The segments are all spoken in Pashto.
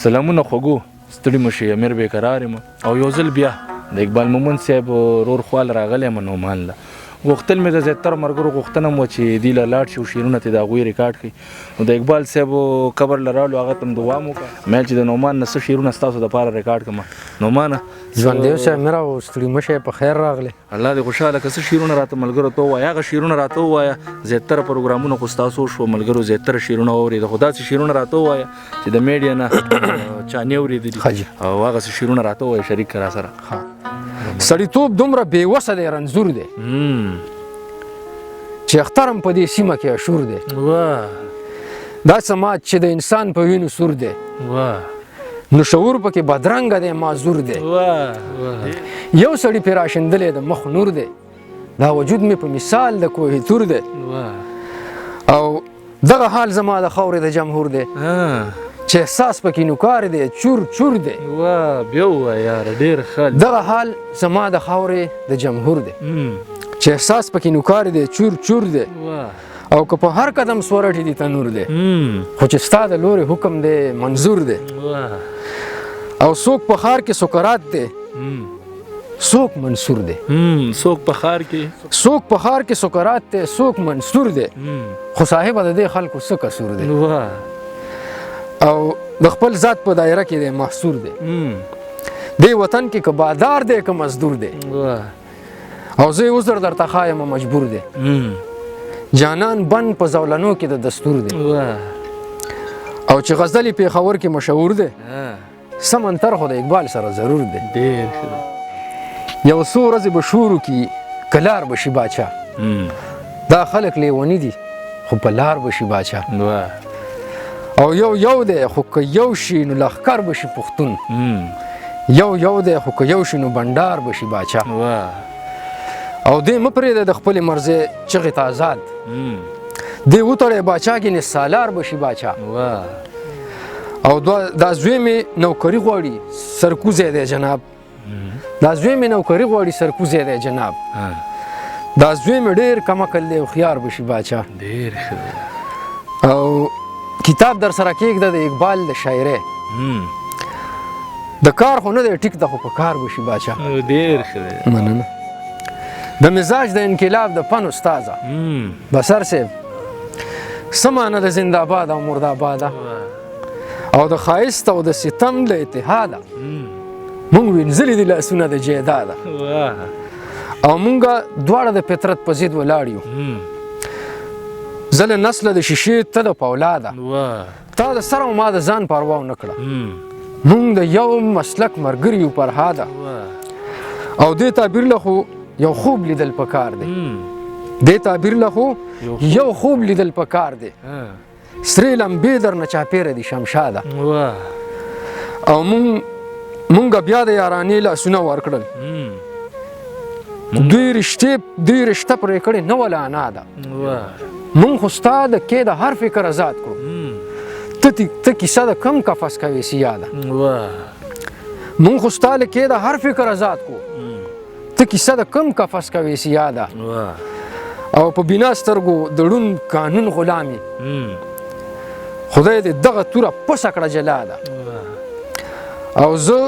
سلامونه خوږو ستړي مه شئ امیر بېقرار یم او یو ځل بیا د اقبال مومند صاحب رور خوال راغلی یم نومان له غوښتل مې د زیاتره ملګرو غوښتنه م وه چې دوی له لاړ شي او شعرونه ترې د هغوی ریکارډ کړي نو د اقبال صاحب قبر له راغلو هغه ته م دعا م وکړه مې چې د نومان نه څه شعرونه ستاسو دپاره ریکارډ کړم نومانه ژوندی اوسې امیر او ستړي مه شئ په خیر راغلی الله دې خوشحاله که څه شعرونه راته ملګرو ته ووایه هغه شعرونه راته ووایه زیاتره پروګرامونه خو ستاسو شو ملګرو زیاتره شعرونه واورېده خو داسې شعرونه راته ووایه چې د میډیا نه چا نه اورېدلي او هغسې شعرونه راته ووایه شریک که را سره سړیتوب دومره بېوسه دی رنځور دی چې اخترم په دې سیمه کې اشور دی دا سماج چې د انسان په وینو سور دی نو شعور پکې بدرنګه دی معذور دی یو سړي پې راشندلی د مخ نور دی دا وجود مې په مثال د کوهي تور دی او دغه حال زما د خاورې د جمهور دی چې احساس پکې نوکار دی چور چور دی بیا ووایه یاره ډېر ښه دغه حال زما د خاورې د جمهور دی چې احساس پکې نوکار دی چور چور دی او که په هر قدم سورټې دي تنور دی خو چې ستا د لورې حکم دی منظور دی او څوک په ښار کې سکرات دی څوک منصور دی څوک په ښار کې سکرات دی څوک منصور دی خو صاحبه د دې خلکو څه قصور دی او د خپل ذات په دایره کې دی محصور دی دې وطن کې که بادار دی که مزدور دی او زه یې عذر درته ښایم مجبور دی جانان بند په زولنو کې د دستور دی او چې غزل یې پېښور کې مشهور دی سمنتر خو د اقبال سره ضرور دی یو څو ورځې به شور وکړي که لار به شي باچا دا خلک لیوني دي خو په لار به شي باچا او یو دی خو که یو شي نو لښکر به شي پښتون یو دی خو که یو شي نو بنډار به شي باچا او دې مه پرېږده د خپلې مرضۍ چغې ته آزاد دې وتړی باچا ګینې سالار به شي باچا او دا زوی مې نوکري غواړي سرکوزی دی جناب دا زوی مې نوکري غواړي سرکوزی دی جناب دا زوی مې ډېر کم عقل دی هوښیار به شي باچا او کتاب در سره کېږده د اقبال د شاعرۍ د کار خو نه دی ټیک ده خو په کار به شي باچا مننه د مزاج د انقلاب د فن استاذه بسر صاحب څه معنه د زنده‌باد او مرده‌باده او د ښایست او د ستم له اتحاده مونږ وینځلي دي لاسونه د جیداده او مونږه دواړه د فطرت په ضد ولاړ یو زه له نسله د شیشې ته د پولاده تا د سره ما د ځان پروا ونه کړه مونږ د یو مسلک ملګري یو فرهاده او دې تعبیر له خو یو خوب لیدل پکار دی دې تعبیر له خو یو خوب لیدل پکار دی سرې لمبې درنه چاپېره دي شمشاده او مونږ بیا د یارانې لاسونه ورکړل دوی رشته پرې کړې نه وله انا ده مونږ خو ستا د کې د هر فکر آزاد کړو ته کیسه د کم قفس کوې سیاده مونږ خو ستا له کې د هر فکر آزاد کړو ته کیسه د کم قفس کوې سیاده او په بنا سترګو د ړوند قانون غلامي خدای دې دغه توره پسه کړه جلاده او زه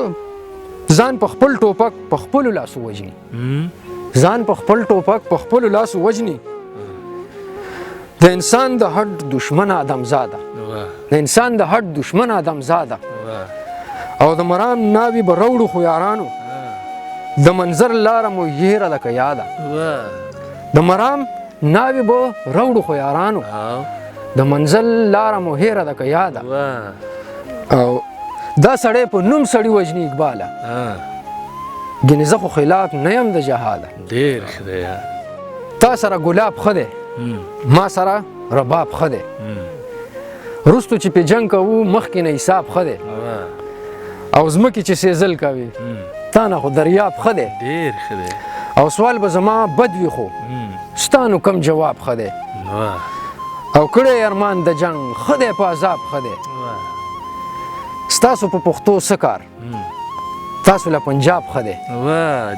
ځان په خپل ټوپک په خپلو لاسو وژني ځان په خپل ټوپک په خپلو لاسو وژني د انسان د هډ دشمن آدمزاده د انسان د هډ دشمن آدمزاده او د مرام ناوي به روړو خو یارانو د منظر لاره مو هیره ده که یاده د مرام ناوي به روړو خو یارانو د منزل لاره مو هیره ده که یاده او دا سړی په نوم سړي وژني اقباله ګینې زه خو خلاف نه یم د جهاده ډېر ښه دی تا سره ګلاب ښه دی ما سره رباب ښه دی وروستو چې پې جنګ کوو مخکې نه حساب ښه دی او ځمکې چې سیزل کوي تا نه خو دریاب ښه دی ډېر ښه دی او سوال به زما بد وي خو ستا نو کم جواب ښه دی او کړی ارمان د جنګ ښه دی په عذاب ښه دی ستاسو په پښتو څه کار تاسو له پنجاب ښه دی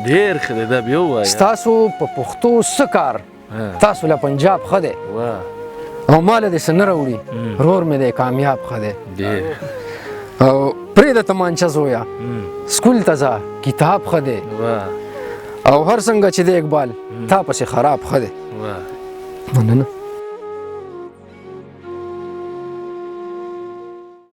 ډېر ښه دی دا بیا ووایه ستاسو په پښتو څه کار تاسو له پنجاب ښه دی او ما له دې څه نه راوړي رور مې دی کامیاب ښه دی او پرې د تمانچه زویا سکول ته ځه کتاب ښه دی او هر څنګه چې دی اقبال تا پسې خراب ښه دی مننه